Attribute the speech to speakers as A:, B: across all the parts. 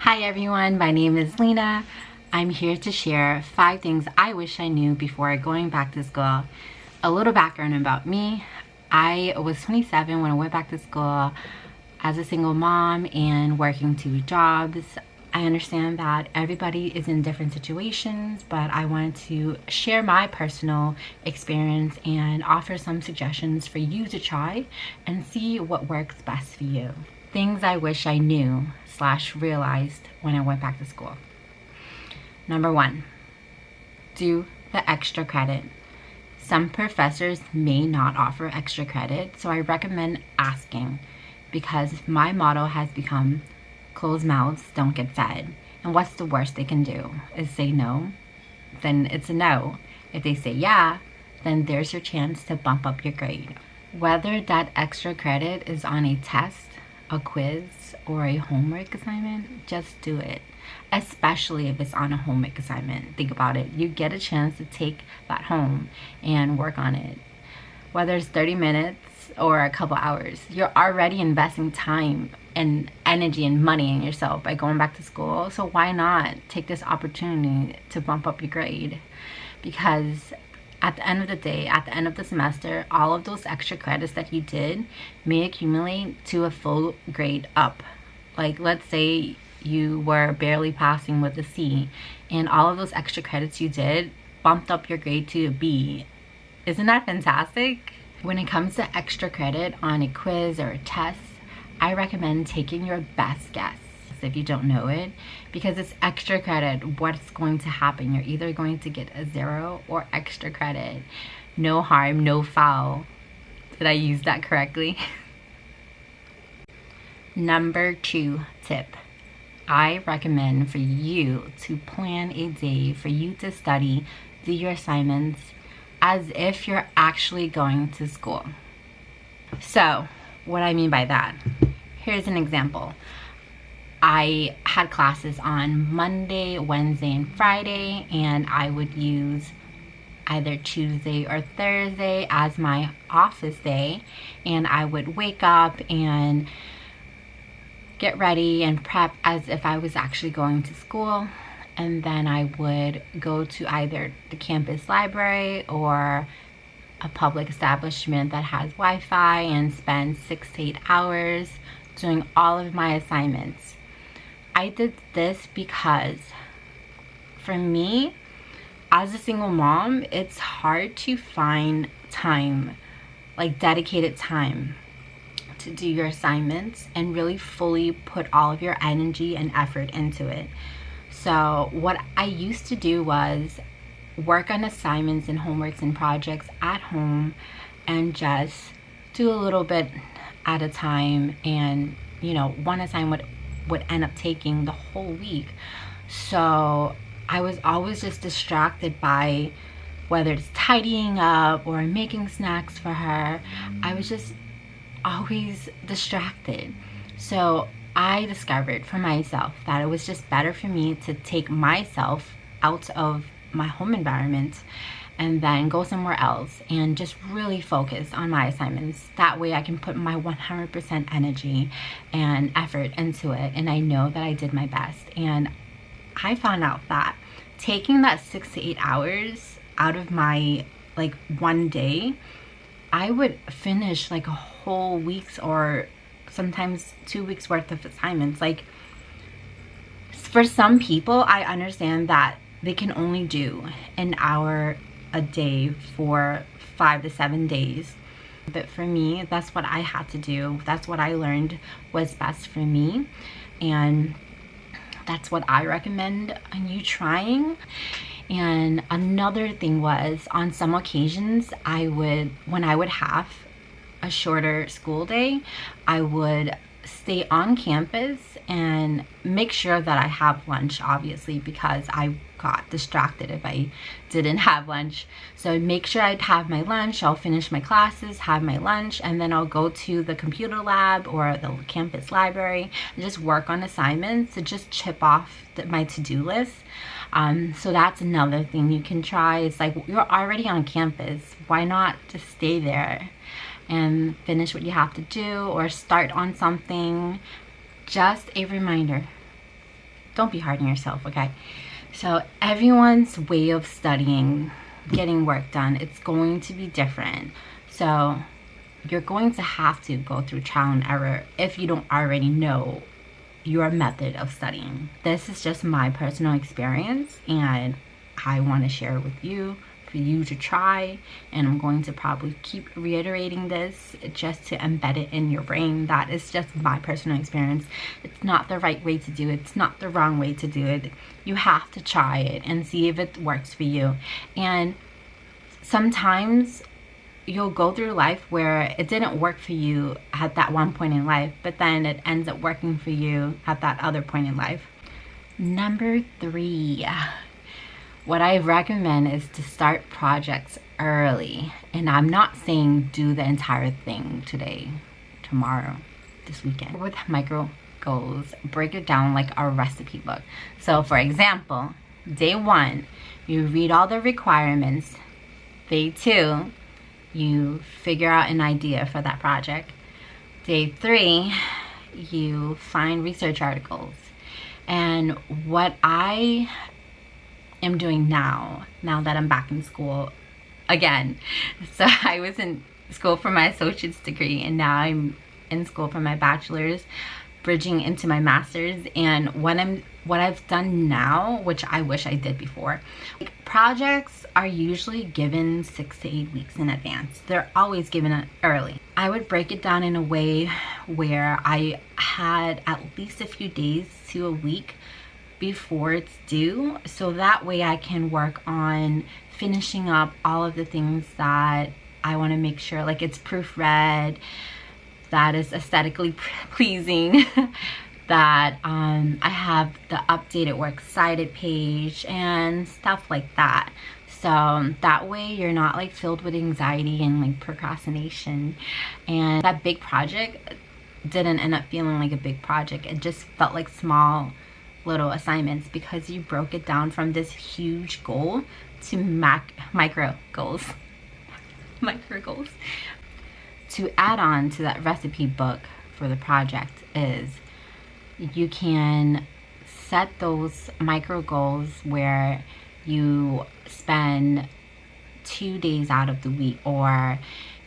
A: Hi everyone, my name is Lena. I'm here to share 5 things I wish I knew before going back to school. A little background about me. I was 27 when I went back to school as a single mom and working 2 jobs. I understand that everybody is in different situations, but I wanted to share my personal experience and offer some suggestions for you to try and see what works best for you. Things I wish I knew / realized when I went back to school. Number 1, do the extra credit. Some professors may not offer extra credit, so I recommend asking, because my motto has become closed mouths don't get fed. And what's the worst they can do is say no, then it's a no. If they say yeah, then there's your chance to bump up your grade. Whether that extra credit is on a test, a quiz, or a homework assignment, just do it. Especially if it's on a homework assignment. Think about it. You get a chance to take that home and work on it. Whether it's 30 minutes or a couple hours, you're already investing time and energy and money in yourself by going back to school. So why not take this opportunity to bump up your grade? Because at the end of the day, at the end of the semester, all of those extra credits that you did may accumulate to a full grade up. Like, let's say you were barely passing with a C, and all of those extra credits you did bumped up your grade to a B. Isn't that fantastic? When it comes to extra credit on a quiz or a test, I recommend taking your best guess if you don't know it, because it's extra credit. What's going to happen? You're either going to get a 0 or extra credit. No harm, no foul. Did I use that correctly? Number 2 tip. I recommend for you to plan a day for you to study, do your assignments as if you're actually going to school. So, what I mean by that, here's an example. I had classes on Monday, Wednesday, and Friday, and I would use either Tuesday or Thursday as my office day, and I would wake up and get ready and prep as if I was actually going to school, and then I would go to either the campus library or a public establishment that has Wi-Fi and spend 6 to 8 hours doing all of my assignments. I did this because for me, as a single mom, it's hard to find time, like dedicated time to do your assignments and really fully put all of your energy and effort into it. So what I used to do was work on assignments and homeworks and projects at home and just do a little bit at a time, and one assignment would end up taking the whole week. So I was always just distracted by whether it's tidying up or making snacks for her. I was just always distracted. So I discovered for myself that it was just better for me to take myself out of my home environment and then go somewhere else and just really focus on my assignments. That way I can put my 100% energy and effort into it, and I know that I did my best. And I found out that taking that 6 to 8 hours out of my one day, I would finish like a whole week's or sometimes 2 weeks worth of assignments. Like, for some people, I understand that they can only do an hour a day for 5 to 7 days. But for me, that's what I had to do. That's what I learned was best for me. And that's what I recommend on you trying. And another thing was, on some occasions, when I would have a shorter school day, I would stay on campus and make sure that I have lunch, obviously, because I got distracted if I didn't have lunch. So make sure I'd have my lunch, I'll finish my classes, have my lunch, and then I'll go to the computer lab or the campus library and just work on assignments to just chip off my to-do list. So that's another thing you can try. It's like, you're already on campus, why not just stay there and finish what you have to do or start on something. Just a reminder, don't be hard on yourself, okay? So everyone's way of studying, getting work done, it's going to be different. So you're going to have to go through trial and error if you don't already know your method of studying. This is just my personal experience, and I want to share it with you for you to try. And I'm going to probably keep reiterating this just to embed it in your brain. That is just my personal experience. It's not the right way to do it. It's not the wrong way to do it. You have to try it and see if it works for you. And sometimes you'll go through life where it didn't work for you at that one point in life, but then it ends up working for you at that other point in life. Number 3, what I recommend is to start projects early. And I'm not saying do the entire thing today, tomorrow, this weekend. With micro goals, break it down like a recipe book. So for example, day 1, you read all the requirements. Day 2, you figure out an idea for that project. Day 3, you find research articles. And what I am doing now that I'm back in school again. So I was in school for my associate's degree, and now I'm in school for my bachelor's, bridging into my master's. And what I've done now, which I wish I did before, like, projects are usually given 6 to 8 weeks in advance. They're always given it early. I would break it down in a way where I had at least a few days to a week before it's due, so that way I can work on finishing up all of the things that I want to make sure, like, it's proofread, that is aesthetically pleasing, that I have the updated works cited page and stuff like that. So that way you're not like filled with anxiety and like procrastination. And that big project didn't end up feeling like a big project. It just felt like small little assignments, because you broke it down from this huge goal to micro goals. Micro goals. To add on to that recipe book for the project is you can set those micro goals where you spend 2 days out of the week, or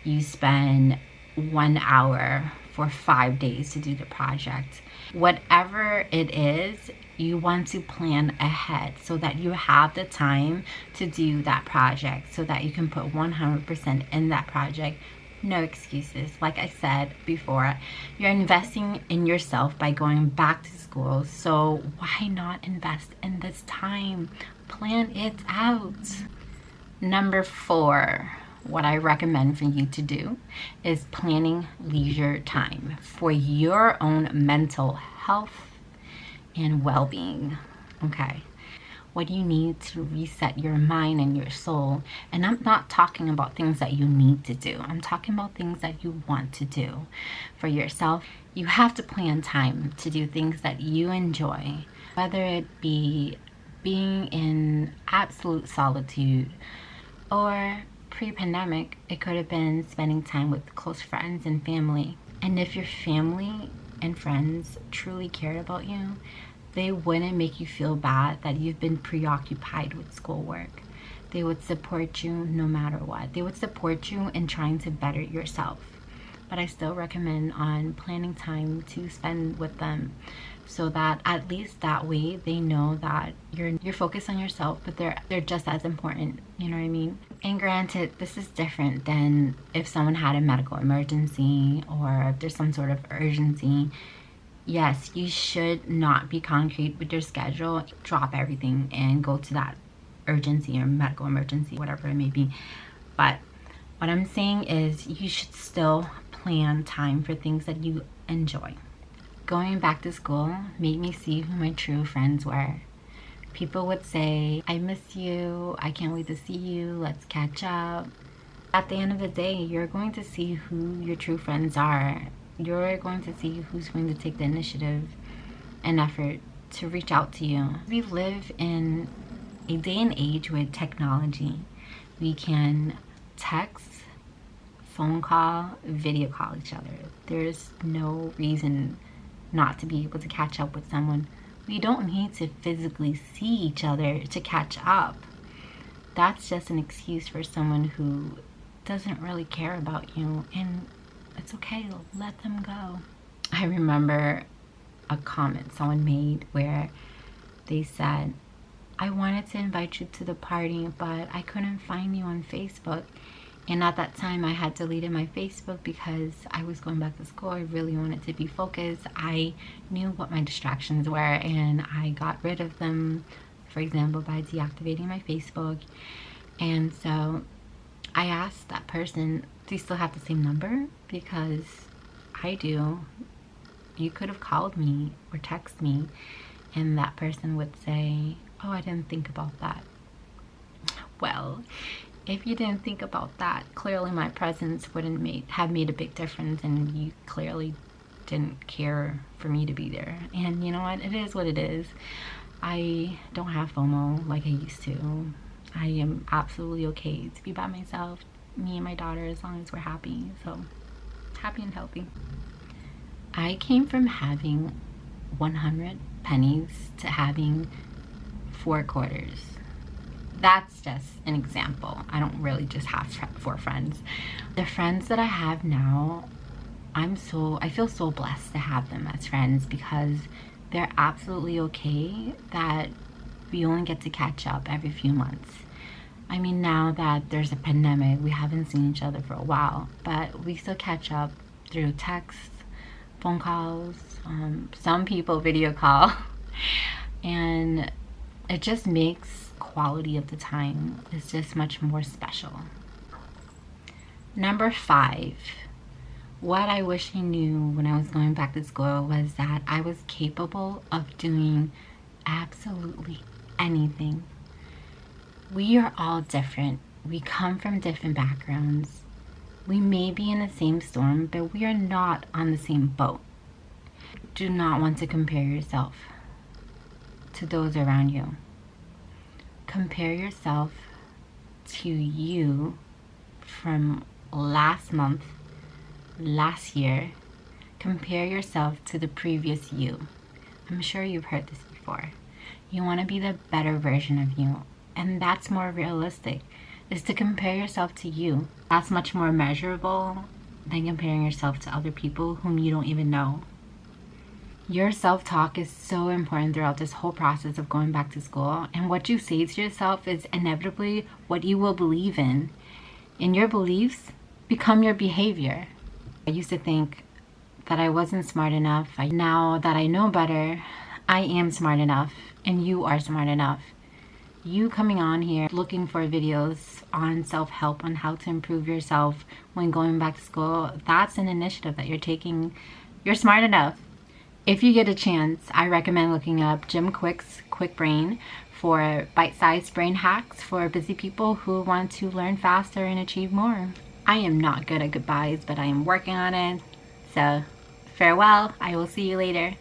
A: you spend 1 hour for 5 days to do the project. Whatever it is, you want to plan ahead so that you have the time to do that project, so that you can put 100% in that project. No excuses. Like I said before, you're investing in yourself by going back to school, so why not invest in this time? Plan it out. Number 4, what I recommend for you to do is planning leisure time for your own mental health and well-being. Okay, what you need to reset your mind and your soul. And I'm not talking about things that you need to do. I'm talking about things that you want to do for yourself. You have to plan time to do things that you enjoy, whether it be being in absolute solitude, or pre-pandemic, it could have been spending time with close friends and family. And if your family and friends truly cared about you, they wouldn't make you feel bad that you've been preoccupied with schoolwork. They would support you no matter what. They would support you in trying to better yourself. But I still recommend on planning time to spend with them, so that at least that way they know that you're focused on yourself, but they're just as important, you know what I mean? And granted, this is different than if someone had a medical emergency or if there's some sort of urgency. Yes, you should not be concrete with your schedule. Drop everything and go to that urgency or medical emergency, whatever it may be. But what I'm saying is you should still plan time for things that you enjoy. Going back to school made me see who my true friends were. People would say, I miss you, I can't wait to see you, let's catch up. At the end of the day, you're going to see who your true friends are. You're going to see who's going to take the initiative and effort to reach out to you. We live in a day and age with technology. We can text, phone call, video call each other. There's no reason not to be able to catch up with someone We don't need to physically see each other to catch up. That's just an excuse for someone who doesn't really care about you, and it's okay, let them go. I remember a comment someone made where they said, I wanted to invite you to the party, but I couldn't find you on Facebook. And at that time, I had deleted my Facebook because I was going back to school. I really wanted to be focused. I knew what my distractions were, and I got rid of them, for example, by deactivating my Facebook. And so I asked that person, do you still have the same number? Because I do. You could have called me or texted me, and that person would say, oh, I didn't think about that. Well, if you didn't think about that, clearly my presence wouldn't have made a big difference, and you clearly didn't care for me to be there. And you know what? It is what it is. I don't have FOMO like I used to. I am absolutely okay to be by myself, me and my daughter, as long as we're happy. So, happy and healthy. I came from having 100 pennies to having 4 quarters. That's just an example. I don't really just have 4 friends. The friends that I have now, I feel so blessed to have them as friends, because they're absolutely okay that we only get to catch up every few months. I mean, now that there's a pandemic, we haven't seen each other for a while, but we still catch up through text, phone calls, some people video call, and it just makes quality of the time is just much more special. Number 5, what I wish I knew when I was going back to school was that I was capable of doing absolutely anything. We are all different. We come from different backgrounds. We may be in the same storm, but we are not on the same boat. Do not want to compare yourself to those around you. Compare yourself to you from last month, last year. Compare yourself to the previous you. I'm sure you've heard this before. You want to be the better version of you, and that's more realistic, is to compare yourself to you. That's much more measurable than comparing yourself to other people whom you don't even know. Your self-talk is so important throughout this whole process of going back to school, and what you say to yourself is inevitably what you will believe in, and your beliefs become your behavior. I used to think that I wasn't smart enough. Now that I know better, I am smart enough, and you are smart enough. You coming on here looking for videos on self-help, on how to improve yourself when going back to school, that's an initiative that you're taking. You're smart enough. If you get a chance, I recommend looking up Jim Kwik's Kwik Brain for bite-sized brain hacks for busy people who want to learn faster and achieve more. I am not good at goodbyes, but I am working on it. So, farewell. I will see you later.